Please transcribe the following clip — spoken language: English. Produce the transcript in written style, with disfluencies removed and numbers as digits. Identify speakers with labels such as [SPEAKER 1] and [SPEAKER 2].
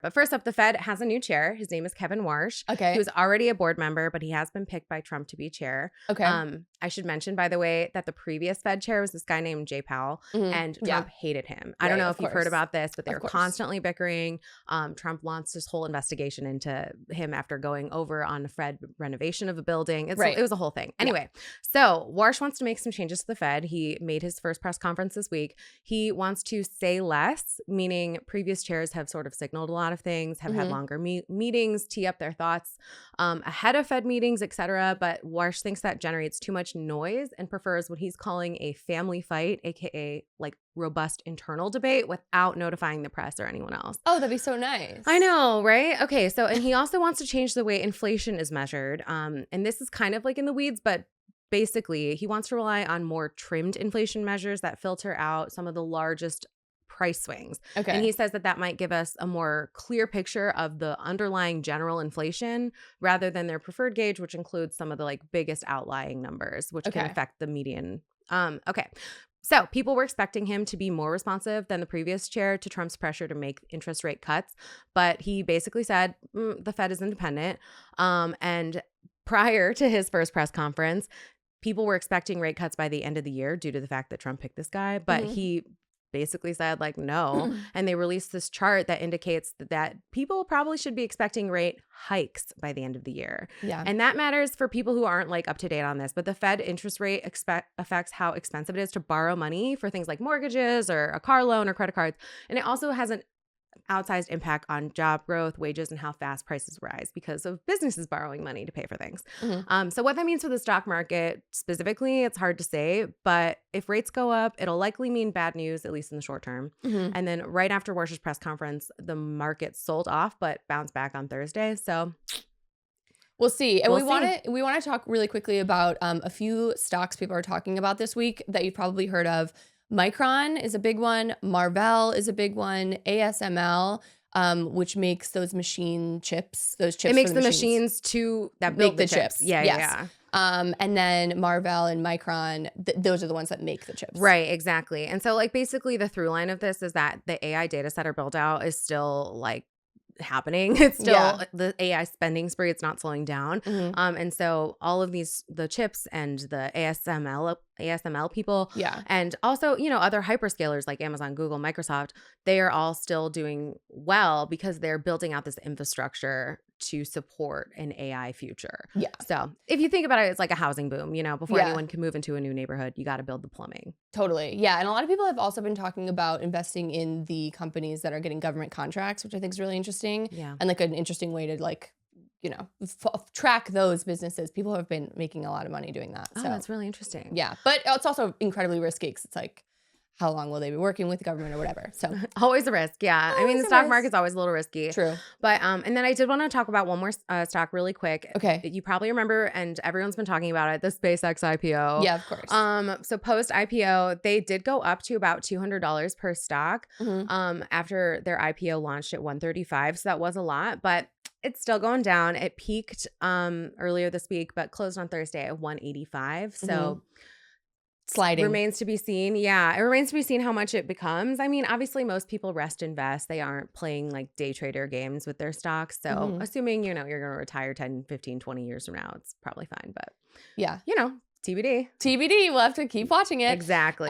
[SPEAKER 1] But first up, the Fed has a new chair. His name is Kevin Warsh.
[SPEAKER 2] Okay.
[SPEAKER 1] He was already a board member, but he has been picked by Trump to be chair.
[SPEAKER 2] Okay.
[SPEAKER 1] I should mention, by the way, that the previous Fed chair was this guy named Jay Powell, and Trump hated him. I don't know if you've heard about this, but they were constantly bickering. Trump launched this whole investigation into him after going over on the Fed renovation of a building. It was a whole thing. Anyway, so Warsh wants to make some changes to the Fed. He made his first press conference this week. He wants to say less, meaning previous chairs have sort of signaled a lot of things, have had longer meetings, tee up their thoughts ahead of Fed meetings, etc. But Warsh thinks that generates too much noise and prefers what he's calling a family fight, aka like robust internal debate without notifying the press or anyone else.
[SPEAKER 2] Oh, that'd be so nice.
[SPEAKER 1] I know, right? Okay, so and he also wants to change the way inflation is measured. And this is kind of like in the weeds, but basically he wants to rely on more trimmed inflation measures that filter out some of the largest price swings.
[SPEAKER 2] Okay.
[SPEAKER 1] And he says that might give us a more clear picture of the underlying general inflation rather than their preferred gauge, which includes some of the like biggest outlying numbers, which can affect the median. So people were expecting him to be more responsive than the previous chair to Trump's pressure to make interest rate cuts. But he basically said the Fed is independent. And prior to his first press conference, people were expecting rate cuts by the end of the year due to the fact that Trump picked this guy. But he basically said like no, and they released this chart that indicates that people probably should be expecting rate hikes by the end of the year.
[SPEAKER 2] Yeah.
[SPEAKER 1] And that matters for people who aren't like up to date on this, but the Fed interest rate affects how expensive it is to borrow money for things like mortgages or a car loan or credit cards, and it also has an outsized impact on job growth, wages, and how fast prices rise because of businesses borrowing money to pay for things. So what that means for the stock market specifically, it's hard to say, but if rates go up, it'll likely mean bad news, at least in the short term. And then right after Warsh's press conference, the market sold off but bounced back on Thursday. So
[SPEAKER 2] we'll see. And we want to talk really quickly about a few stocks people are talking about this week that you've probably heard of. Micron is a big one. Marvell is a big one. ASML, which makes those machine chips. Those chips.
[SPEAKER 1] It makes the machines that build the chips. Yeah.
[SPEAKER 2] And then Marvell and Micron, those are the ones that make the chips.
[SPEAKER 1] Right, exactly. And so like basically the through line of this is that the AI data center build out is still like happening. It's still the AI spending spree. It's not slowing down. And so all of the chips and the ASML people, and also, other hyperscalers like Amazon, Google, Microsoft, they are all still doing well because they're building out this infrastructure to support an AI future. Yeah. So if you think about it, it's like a housing boom, before anyone can move into a new neighborhood, you got to build the plumbing.
[SPEAKER 2] Totally. Yeah. And a lot of people have also been talking about investing in the companies that are getting government contracts, which I think is really interesting.
[SPEAKER 1] Yeah.
[SPEAKER 2] And like an interesting way to like, track those businesses. People have been making a lot of money doing that.
[SPEAKER 1] Oh,
[SPEAKER 2] so
[SPEAKER 1] that's really interesting.
[SPEAKER 2] Yeah. But it's also incredibly risky because it's like, how long will they be working with the government or whatever? So
[SPEAKER 1] always a risk. Yeah. I mean, the stock market's always a little risky.
[SPEAKER 2] True.
[SPEAKER 1] But, and then I did want to talk about one more stock really quick.
[SPEAKER 2] Okay.
[SPEAKER 1] You probably remember, and everyone's been talking about it, the SpaceX IPO.
[SPEAKER 2] Yeah, of course.
[SPEAKER 1] So post IPO, they did go up to about $200 per stock after their IPO launched at $135. So that was a lot, but it's still going down. It peaked earlier this week, but closed on Thursday at $185. So
[SPEAKER 2] sliding.
[SPEAKER 1] Remains to be seen. Yeah, it remains to be seen how much it becomes. I mean, obviously, most people rest invest. They aren't playing like day trader games with their stocks. So assuming, you're going to retire 10, 15, 20 years from now, it's probably fine. But
[SPEAKER 2] yeah,
[SPEAKER 1] TBD.
[SPEAKER 2] TBD. We'll have to keep watching it.
[SPEAKER 1] Exactly.